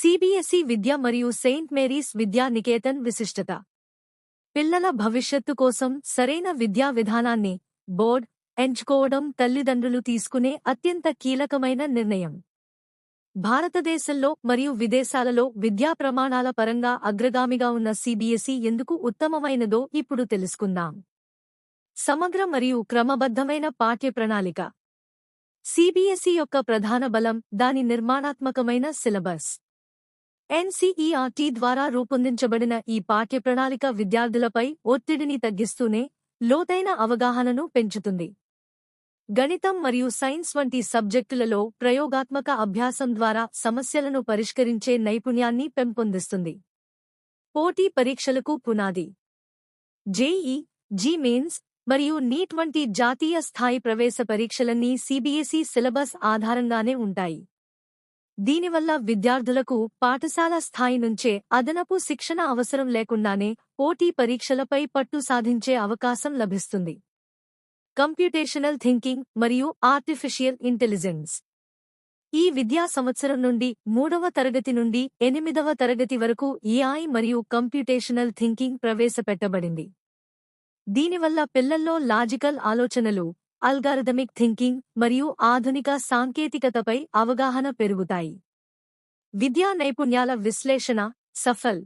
CBSE విద్య మరియు Saint Mary's విద్యా నికేతన్ విశిష్టత. పిల్లల భవిష్యత్తు కోసం సరైన విద్యా విధానాన్ని బోర్డ్ ఎంచుకోవడం తల్లిదండ్రులు తీసుకునే అత్యంత కీలకమైన నిర్ణయం. భారతదేశంలో మరియు విదేశాలలో విద్యా ప్రమాణాల పరంగా అగ్రగామిగా ఉన్న సిబిఎస్ఈ ఎందుకు ఉత్తమమైనదో ఇప్పుడు తెలుసుకుందాం. సమగ్ర మరియు క్రమబద్ధమైన పాఠ్య ప్రణాళిక. సిబిఎస్ఈ యొక్క ప్రధాన బలం దాని నిర్మాణాత్మకమైన సిలబస్. ఎన్సీఈఆర్టీ ద్వారా రూపొందించబడిన ఈ పాఠ్య ప్రణాళిక విద్యార్థులపై ఒత్తిడిని తగ్గిస్తూనే లోతైన అవగాహనను పెంచుతుంది. గణితం మరియు సైన్స్ వంటి సబ్జెక్టులలో ప్రయోగాత్మక అభ్యాసం ద్వారా సమస్యలను పరిష్కరించే నైపుణ్యాన్ని పెంపొందిస్తుంది. పోటీ పరీక్షలకు పునాది. జేఈఈ, జీ మెయిన్స్ మరియు నీట్ వంటి జాతీయ స్థాయి ప్రవేశ పరీక్షలన్నీ సిబిఎస్ఈ సిలబస్ ఆధారంగానే ఉంటాయి. దీనివల్ల విద్యార్థులకు పాఠశాల స్థాయి నుంచే అదనపు శిక్షణ అవసరం లేకుండానే పోటీ పరీక్షలపై పట్టు సాధించే అవకాశం లభిస్తుంది. కంప్యూటేషనల్ థింకింగ్ మరియు ఆర్టిఫిషియల్ ఇంటెలిజెన్స్. ఈ విద్యా సంవత్సరం నుండి 3వ తరగతి నుండి 8వ తరగతి వరకు ఏఐ మరియు కంప్యూటేషనల్ థింకింగ్ ప్రవేశపెట్టబడింది. దీనివల్ల పిల్లల్లో లాజికల్ ఆలోచనలు, అల్గారిథమిక్ థింకింగ్ మరియు ఆధునిక సాంకేతికతపై అవగాహన పెరుగుతాయి. విద్యా నైపుణ్యాల విశ్లేషణ. సఫల్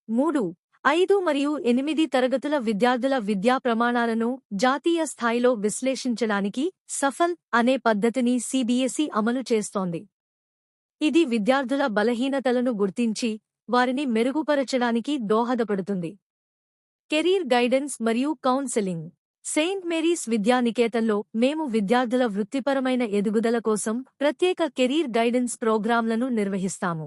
3, 5 మరియు 8 తరగతుల విద్యార్థుల విద్యా ప్రమాణాలను జాతీయ స్థాయిలో విశ్లేషించడానికి సఫల్ అనే పద్ధతిని సిబిఎస్ఈ అమలు చేస్తోంది. ఇది విద్యార్థుల బలహీనతలను గుర్తించి వారిని మెరుగుపరచడానికి దోహదపడుతుంది. కెరీర్ గైడెన్స్ మరియు కౌన్సెలింగ్. సెయింట్ మేరీస్ విద్యా నికేతన్లో మేము విద్యార్థుల వృత్తిపరమైన ఎదుగుదల కోసం ప్రత్యేక కెరీర్ గైడెన్స్ ప్రోగ్రాంలను నిర్వహిస్తాము.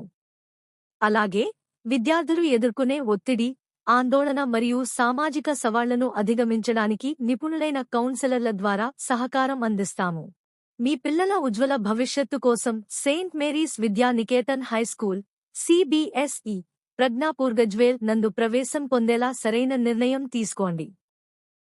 అలాగే విద్యార్థులు ఎదుర్కొనే ఒత్తిడి, ఆందోళన మరియు సామాజిక సవాళ్లను అధిగమించడానికి నిపుణులైన కౌన్సెలర్ల ద్వారా సహకారం అందిస్తాము. మీ పిల్లల ఉజ్వల భవిష్యత్తు కోసం సెయింట్ మేరీస్ విద్యా నికేతన్ హైస్కూల్ సిబిఎస్ఈ ప్రజ్ఞాపూర్ గజ్వేల్ నందు ప్రవేశం పొందేలా సరైన నిర్ణయం తీసుకోండి.